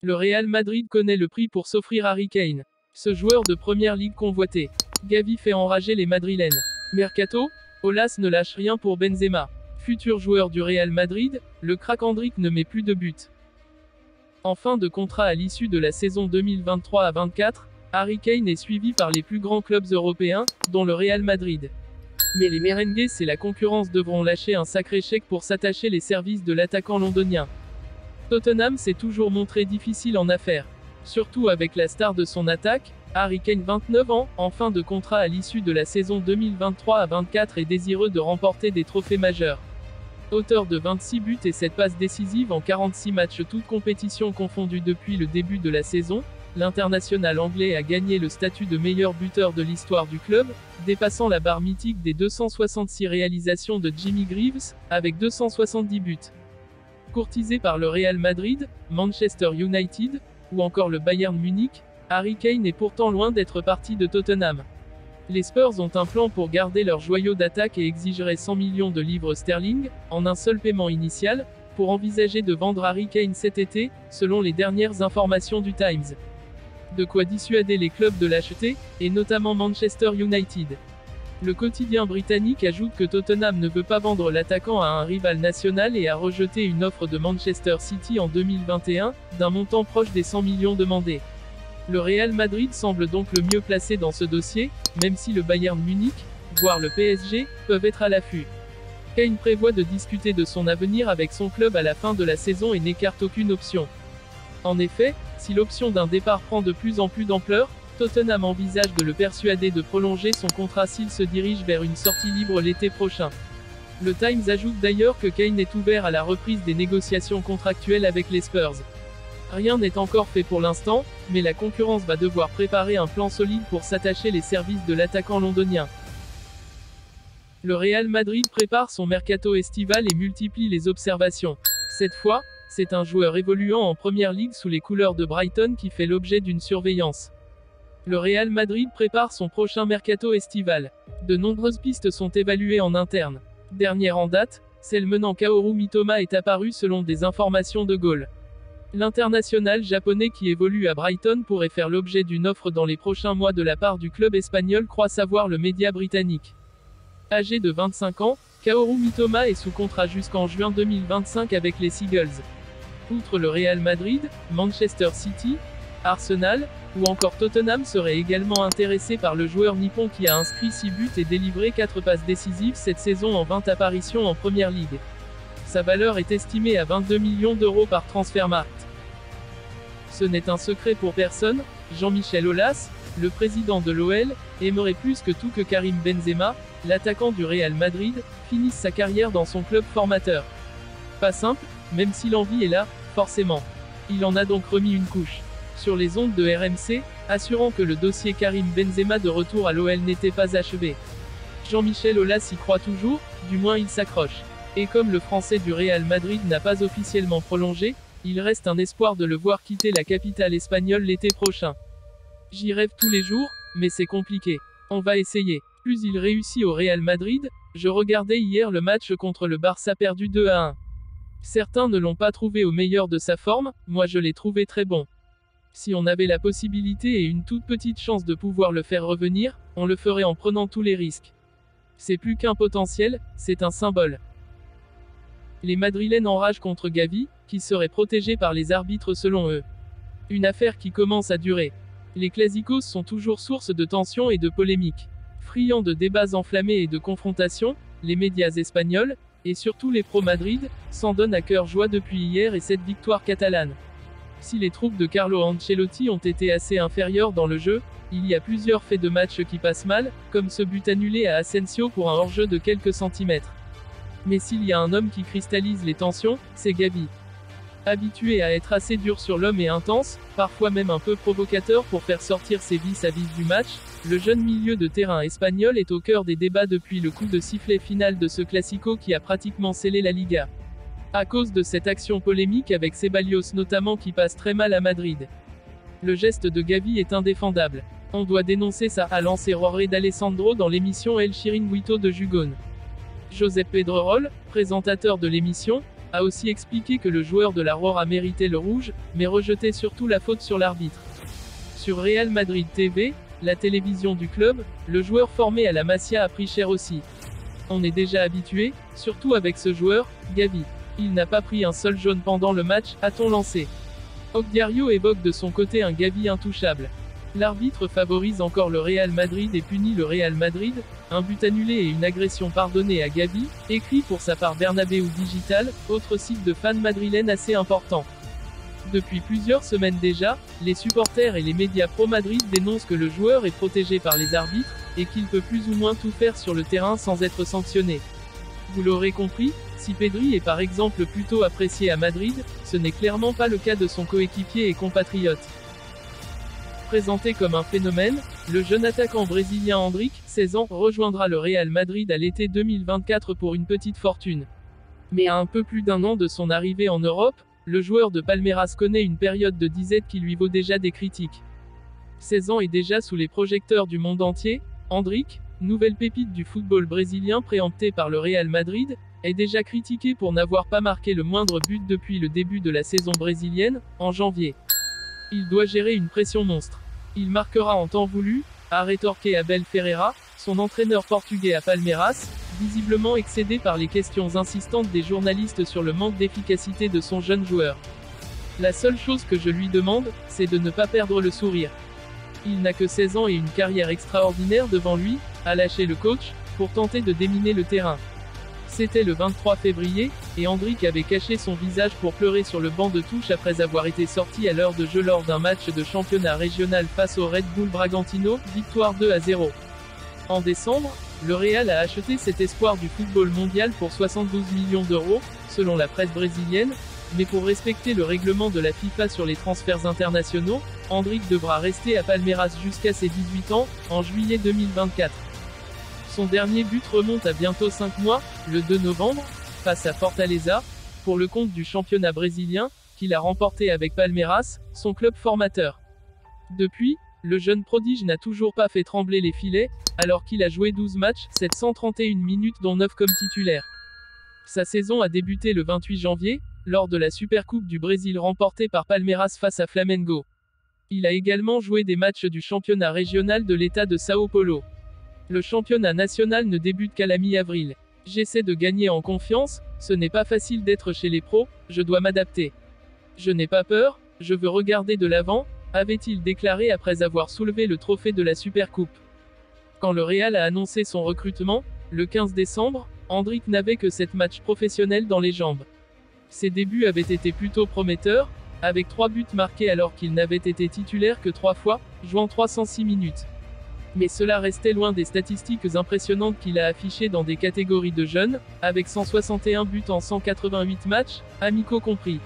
Le Real Madrid connaît le prix pour s'offrir Harry Kane. Ce joueur de première ligue convoité. Gavi fait enrager les Madrilènes. Mercato, Aulas ne lâche rien pour Benzema. Futur joueur du Real Madrid, le crack Endrick ne met plus de buts. En fin de contrat à l'issue de la saison 2023 à 24, Harry Kane est suivi par les plus grands clubs européens, dont le Real Madrid. Mais les merengues et la concurrence devront lâcher un sacré chèque pour s'attacher les services de l'attaquant londonien. Tottenham s'est toujours montré difficile en affaires. Surtout avec la star de son attaque, Harry Kane 29 ans, en fin de contrat à l'issue de la saison 2023 à 24 est désireux de remporter des trophées majeurs. Auteur de 26 buts et 7 passes décisives en 46 matchs toutes compétitions confondues depuis le début de la saison, l'international anglais a gagné le statut de meilleur buteur de l'histoire du club, dépassant la barre mythique des 266 réalisations de Jimmy Greaves, avec 270 buts. Courtisé par le Real Madrid, Manchester United, ou encore le Bayern Munich, Harry Kane est pourtant loin d'être parti de Tottenham. Les Spurs ont un plan pour garder leur joyau d'attaque et exigeraient 100 millions de livres sterling, en un seul paiement initial, pour envisager de vendre Harry Kane cet été, selon les dernières informations du Times. De quoi dissuader les clubs de l'acheter, et notamment Manchester United. Le quotidien britannique ajoute que Tottenham ne veut pas vendre l'attaquant à un rival national et a rejeté une offre de Manchester City en 2021, d'un montant proche des 100 millions demandés. Le Real Madrid semble donc le mieux placé dans ce dossier, même si le Bayern Munich, voire le PSG, peuvent être à l'affût. Kane prévoit de discuter de son avenir avec son club à la fin de la saison et n'écarte aucune option. En effet, si l'option d'un départ prend de plus en plus d'ampleur, Tottenham envisage de le persuader de prolonger son contrat s'il se dirige vers une sortie libre l'été prochain. Le Times ajoute d'ailleurs que Kane est ouvert à la reprise des négociations contractuelles avec les Spurs. Rien n'est encore fait pour l'instant, mais la concurrence va devoir préparer un plan solide pour s'attacher les services de l'attaquant londonien. Le Real Madrid prépare son mercato estival et multiplie les observations. Cette fois, c'est un joueur évoluant en première ligue sous les couleurs de Brighton qui fait l'objet d'une surveillance. Le Real Madrid prépare son prochain mercato estival. De nombreuses pistes sont évaluées en interne. Dernière en date, celle menant Kaoru Mitoma est apparue selon des informations de Goal. L'international japonais qui évolue à Brighton pourrait faire l'objet d'une offre dans les prochains mois de la part du club espagnol, croit savoir le média britannique. Âgé de 25 ans, Kaoru Mitoma est sous contrat jusqu'en juin 2025 avec les Seagulls. Outre le Real Madrid, Manchester City, Arsenal, ou encore Tottenham seraient également intéressés par le joueur nippon qui a inscrit 6 buts et délivré 4 passes décisives cette saison en 20 apparitions en Première Ligue. Sa valeur est estimée à 22 millions d'euros par Transfermarkt. Ce n'est un secret pour personne, Jean-Michel Aulas, le président de l'OL, aimerait plus que tout que Karim Benzema, l'attaquant du Real Madrid, finisse sa carrière dans son club formateur. Pas simple, même si l'envie est là, forcément. Il en a donc remis une couche sur les ondes de RMC, assurant que le dossier Karim Benzema de retour à l'OL n'était pas achevé. Jean-Michel Aulas y croit toujours, du moins il s'accroche. Et comme le Français du Real Madrid n'a pas officiellement prolongé, il reste un espoir de le voir quitter la capitale espagnole l'été prochain. J'y rêve tous les jours, mais c'est compliqué. On va essayer. Plus il réussit au Real Madrid, je regardais hier le match contre le Barça perdu 2-1. Certains ne l'ont pas trouvé au meilleur de sa forme, moi je l'ai trouvé très bon. Si on avait la possibilité et une toute petite chance de pouvoir le faire revenir, on le ferait en prenant tous les risques. C'est plus qu'un potentiel, c'est un symbole. Les Madrilènes enragent contre Gavi, qui serait protégé par les arbitres selon eux. Une affaire qui commence à durer. Les Clásicos sont toujours source de tensions et de polémiques. Friands de débats enflammés et de confrontations, les médias espagnols, et surtout les pro-Madrid, s'en donnent à cœur joie depuis hier et cette victoire catalane. Si les troupes de Carlo Ancelotti ont été assez inférieures dans le jeu, il y a plusieurs faits de match qui passent mal, comme ce but annulé à Asensio pour un hors-jeu de quelques centimètres. Mais s'il y a un homme qui cristallise les tensions, c'est Gavi. Habitué à être assez dur sur l'homme et intense, parfois même un peu provocateur pour faire sortir ses vices à vis du match, le jeune milieu de terrain espagnol est au cœur des débats depuis le coup de sifflet final de ce Classico qui a pratiquement scellé la Liga. À cause de cette action polémique avec Ceballos notamment qui passe très mal à Madrid. Le geste de Gavi est indéfendable. On doit dénoncer ça, a lancé Roré d'Alessandro dans l'émission El Chiringuito de Jugón. Josep Pedrerol, présentateur de l'émission, a aussi expliqué que le joueur de l'Aurora méritait le rouge, mais rejetait surtout la faute sur l'arbitre. Sur Real Madrid TV, la télévision du club, le joueur formé à la Masia a pris cher aussi. On est déjà habitué, surtout avec ce joueur, Gavi. Il n'a pas pris un seul jaune pendant le match, a-t-on lancé. Ogdiario évoque de son côté un Gavi intouchable. L'arbitre favorise encore le Real Madrid et punit le Real Madrid, un but annulé et une agression pardonnée à Gavi, écrit pour sa part Bernabéu Digital, autre site de fans madrilène assez important. Depuis plusieurs semaines déjà, les supporters et les médias pro-Madrid dénoncent que le joueur est protégé par les arbitres, et qu'il peut plus ou moins tout faire sur le terrain sans être sanctionné. Vous l'aurez compris, si Pedri est par exemple plutôt apprécié à Madrid, ce n'est clairement pas le cas de son coéquipier et compatriote. Présenté comme un phénomène, le jeune attaquant brésilien Endrick, 16 ans, rejoindra le Real Madrid à l'été 2024 pour une petite fortune. Mais à un peu plus d'un an de son arrivée en Europe, le joueur de Palmeiras connaît une période de disette qui lui vaut déjà des critiques. 16 ans et déjà sous les projecteurs du monde entier, Endrick, nouvelle pépite du football brésilien préempté par le Real Madrid, est déjà critiqué pour n'avoir pas marqué le moindre but depuis le début de la saison brésilienne, en janvier. Il doit gérer une pression monstre. Il marquera en temps voulu, a rétorqué Abel Ferreira, son entraîneur portugais à Palmeiras, visiblement excédé par les questions insistantes des journalistes sur le manque d'efficacité de son jeune joueur. La seule chose que je lui demande, c'est de ne pas perdre le sourire. Il n'a que 16 ans et une carrière extraordinaire devant lui, a lâché le coach, pour tenter de déminer le terrain. C'était le 23 février, et Endrick avait caché son visage pour pleurer sur le banc de touche après avoir été sorti à l'heure de jeu lors d'un match de championnat régional face au Red Bull Bragantino, victoire 2-0. En décembre, le Real a acheté cet espoir du football mondial pour 72 millions d'euros, selon la presse brésilienne, mais pour respecter le règlement de la FIFA sur les transferts internationaux, Endrick devra rester à Palmeiras jusqu'à ses 18 ans, en juillet 2024. Son dernier but remonte à bientôt 5 mois, le 2 novembre, face à Fortaleza, pour le compte du championnat brésilien, qu'il a remporté avec Palmeiras, son club formateur. Depuis, le jeune prodige n'a toujours pas fait trembler les filets, alors qu'il a joué 12 matchs, 731 minutes dont 9 comme titulaire. Sa saison a débuté le 28 janvier, lors de la Supercoupe du Brésil remportée par Palmeiras face à Flamengo. Il a également joué des matchs du championnat régional de l'État de São Paulo. Le championnat national ne débute qu'à la mi-avril. J'essaie de gagner en confiance, ce n'est pas facile d'être chez les pros, je dois m'adapter. Je n'ai pas peur, je veux regarder de l'avant, avait-il déclaré après avoir soulevé le trophée de la Supercoupe. Quand le Real a annoncé son recrutement, le 15 décembre, Endrick n'avait que 7 matchs professionnels dans les jambes. Ses débuts avaient été plutôt prometteurs, avec 3 buts marqués alors qu'il n'avait été titulaire que 3 fois, jouant 306 minutes. Mais cela restait loin des statistiques impressionnantes qu'il a affichées dans des catégories de jeunes, avec 161 buts en 188 matchs, amicaux compris.